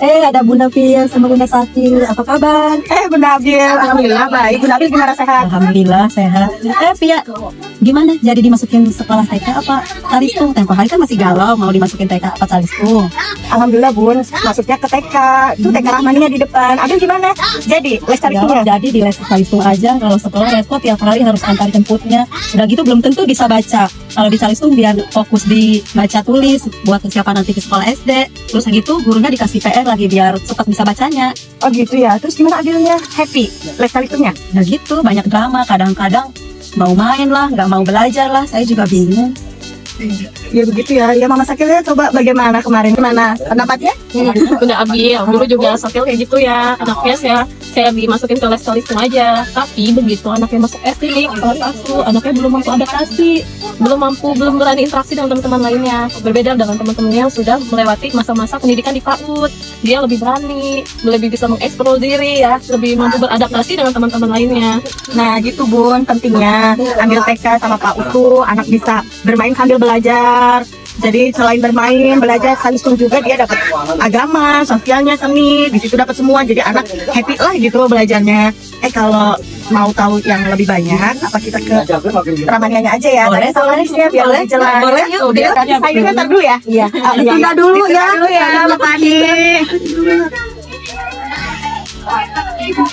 Ada Bunda Fil sama Bunda Sakil. Apa kabar? Bunda Abil, alhamdulillah baik. Bunda Abil gimana, sehat? Alhamdulillah sehat. Via, gimana? Jadi dimasukin sekolah TK apa Talistung? Tempo hari kan masih galau mau dimasukin TK apa Talistung? Alhamdulillah Bun, masuknya ke TK. Itu TK Rahmaninya di depan. Abil gimana? Jadi les Talistung. Jadi di les Talistung aja. Kalau sekolah repot tiap hari harus antar jemputnya. Udah gitu belum tentu bisa baca. Kalau di Talistung biar fokus di baca tulis buat persiapan nanti ke sekolah SD. Terus gitu gurunya dikasih PR lagi biar cepat bisa bacanya. Oh gitu ya. Terus gimana Abilnya? Happy les Talistumnya? Nah gitu, banyak drama. Kadang-kadang mau main lah, nggak mau belajar lah. Saya juga bingung. Ya begitu ya. Ya Mama Sakilnya coba bagaimana kemarin? Gimana pendapatnya? Bunda Abil, dulu juga Sakil kayak gitu ya. Anaknya saya dimasukin ke les Talistung aja. Tapi begitu anaknya masuk SD nih, kelas 1, anaknya belum mampu adaptasi, belum berani interaksi dengan teman-teman lainnya. Berbeda dengan teman-temannya yang sudah melewati masa-masa pendidikan di PAUD. Dia lebih berani, lebih bisa mengeksplor diri ya, lebih mampu beradaptasi dengan teman-teman lainnya. Nah gitu Bun, pentingnya ambil TK sama PAUD tuh anak bisa bermain sambil belajar. Jadi selain bermain, belajar Talistung juga dia dapat agama, sosialnya, seni, di situ dapat semua. Jadi anak happy lah gitu belajarnya. Kalau mau tahu yang lebih banyak, apa kita ke Rahmanianya aja ya? Boleh, ya biar lebih jelas. Boleh, yuk. Sayurnya ntar dulu ya. Iya. Ditunda dulu ya, Mbak Pani. Udah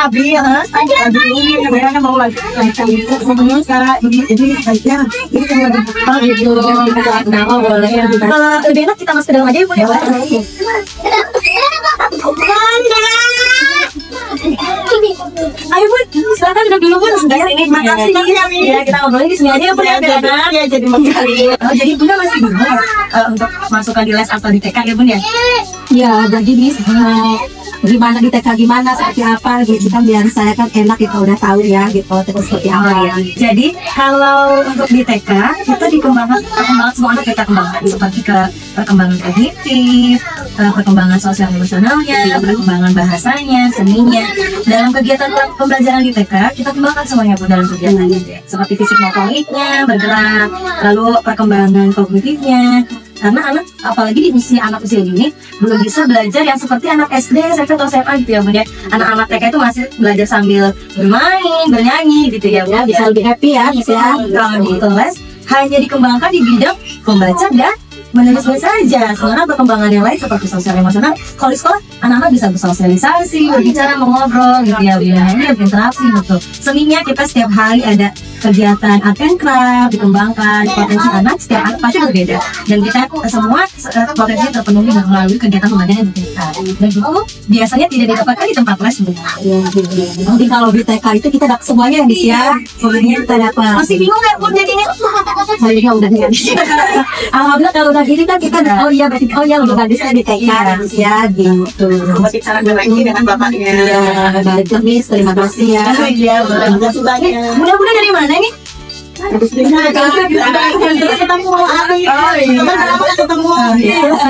Abil, sebenarnya mau lagi sekarang jadi baiknya ini kalau boleh lebih enak kita masuk ke dalam aja ya Bu ya. Ayo Bu, silakan duduk dulu Bu. Ini makasih ya, kita ngobrolin di sini aja ya Bu ya. Iya, jadi menggali. Jadi Bunda masih bingung untuk masukkan di les atau di TK ya Bun ya? Ya, jadi gimana di TK gimana seperti apa gitu kan biar saya kan enak gitu udah tahu ya gitu terus seperti apa ya. Jadi kalau untuk di TK kita perkembangan semua anak kita kembangkan seperti ke perkembangan kognitif, perkembangan sosial emosionalnya, perkembangan bahasanya, seninya. Dalam kegiatan pembelajaran di TK kita kembangkan semuanya Bu dalam kegiatannya seperti fisik motoriknya bergerak, lalu perkembangan kognitifnya. Karena anak, apalagi di usia anak usia ini belum bisa belajar yang seperti anak SD, SMP atau SMA gitu ya Bun ya. Anak-anak TK itu masih belajar sambil bermain, bernyanyi gitu ya Bun. Bisa lebih happy ya, bisa. Kalau di les hanya dikembangkan di bidang membaca dan menulis saja. Sebenarnya perkembangan yang lain seperti sosial emosional. Kalau di sekolah anak-anak bisa bersosialisasi, berbicara, mengobrol gitu ya Bun. Ini berinteraksi gitu. Seninya kita setiap hari ada kegiatan art and craft dikembangkan, potensi anak setiap anak pasti berbeda dan kita semua potensi terpenuhi melalui kegiatan pembelajaran di TK dan itu biasanya tidak didapatkan di tempat les Bu. Nanti kalau di TK itu kita dapat semuanya di siang, semuanya kita dapat. Masih bingung nggak Bu jadinya? Saya udah nggak bisa. Alhamdulillah kalau udah gini kan kita oh iya berarti udah bisa di TK ya gitu. Masih cara lagi dengan bapaknya. Ya, baik Miss, terima kasih ya. Iya, terima kasih banyak. Mudah-mudahan dari mana nih? Ketemu ketemu.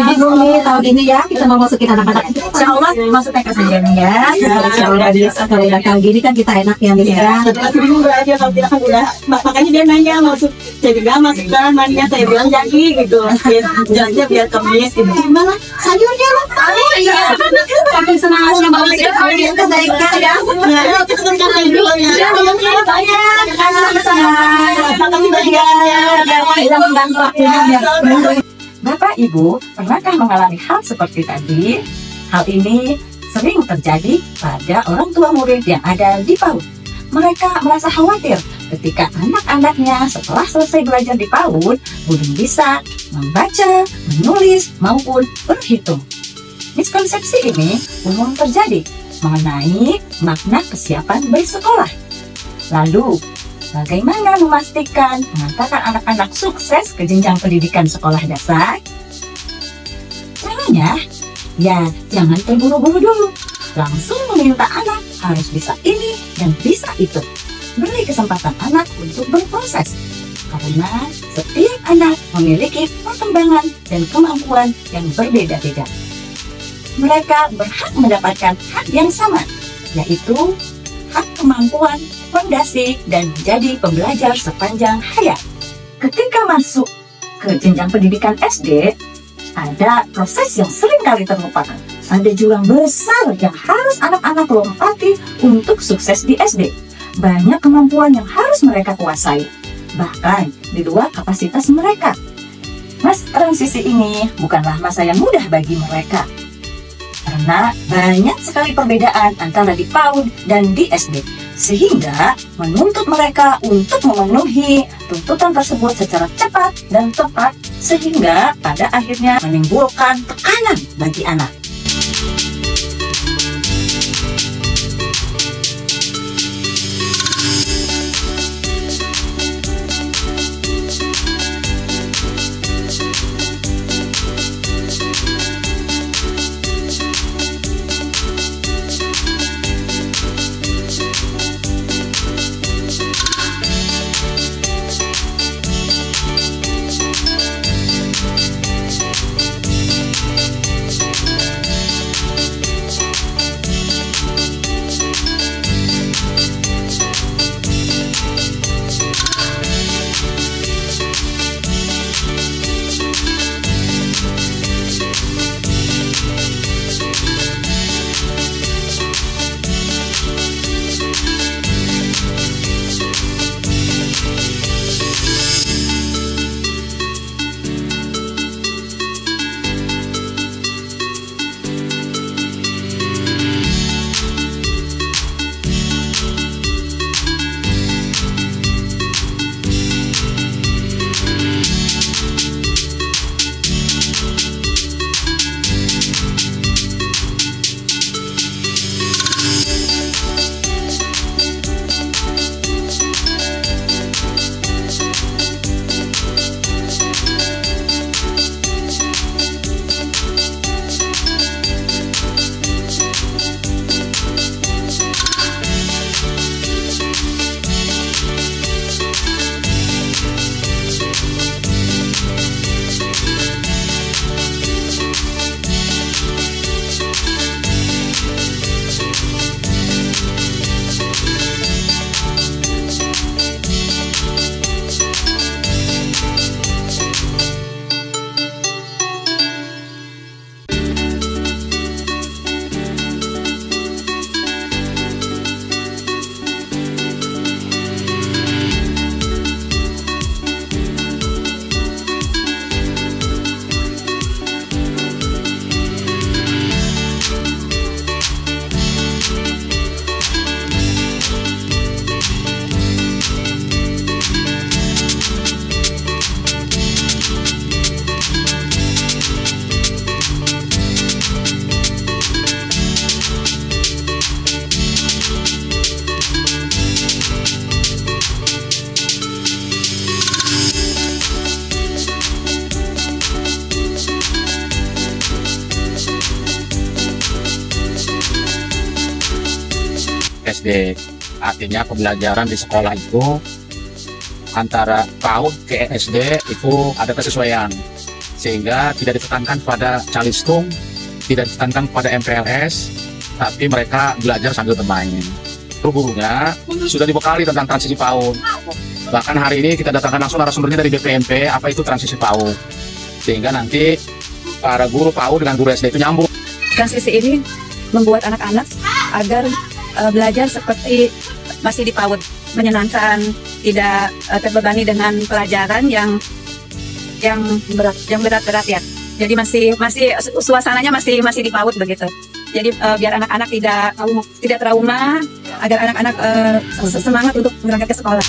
Bingung nih tahun ini ya kita mau masukin anak-anak. Insya Allah masuk TK saja nih ya. Insya Allah bisa kalau udah kayak gini kan kita enak ya bisa. Bingung aja kalau tidak kan udah makanya dia nanya masuk saya juga masuk sekarang nanya saya bilang jadi gitu. Jalannya biar kemis gitu. Gimana? Sayurnya loh. Iya. Tapi senang aja banget ya kalau dia ke TK ya. Ya kita kan dulu ya. Banyak. Bapak Ibu, pernahkah mengalami hal seperti tadi? Hal ini sering terjadi pada orang tua murid yang ada di PAUD. Mereka merasa khawatir ketika anak-anaknya setelah selesai belajar di PAUD belum bisa membaca, menulis, maupun berhitung. Miskonsepsi ini umum terjadi mengenai makna kesiapan bersekolah. Lalu, bagaimana memastikan mengantarkan anak-anak sukses ke jenjang pendidikan sekolah dasar? Caranya, ya jangan terburu-buru dulu. Langsung meminta anak harus bisa ini dan bisa itu. Beri kesempatan anak untuk berproses. Karena setiap anak memiliki perkembangan dan kemampuan yang berbeda-beda. Mereka berhak mendapatkan hak yang sama, yaitu hak kemampuan, fondasi, dan menjadi pembelajar sepanjang hayat. Ketika masuk ke jenjang pendidikan SD, ada proses yang sering kali terlupakan. Ada jurang besar yang harus anak-anak lompati untuk sukses di SD. Banyak kemampuan yang harus mereka kuasai, bahkan di luar kapasitas mereka. Masa transisi ini bukanlah masa yang mudah bagi mereka, karena banyak sekali perbedaan antara di PAUD dan di SD, sehingga menuntut mereka untuk memenuhi tuntutan tersebut secara cepat dan tepat, sehingga pada akhirnya menimbulkan tekanan bagi anak. SD. Artinya pembelajaran di sekolah itu antara PAUD ke SD itu ada kesesuaian, sehingga tidak ditekankan pada calistung, tidak ditekankan pada MPLS, tapi mereka belajar sambil bermain. Gurunya sudah dibekali tentang transisi PAUD. Bahkan hari ini kita datangkan langsung narasumbernya dari BPMP, apa itu transisi PAUD, sehingga nanti para guru PAUD dengan guru SD itu nyambung. Transisi ini membuat anak-anak agar belajar seperti masih di PAUD, menyenangkan, tidak terbebani dengan pelajaran yang berat-berat ya. Jadi masih suasananya masih di PAUD begitu. Jadi biar anak-anak tidak trauma, agar anak-anak semangat untuk berangkat ke sekolah.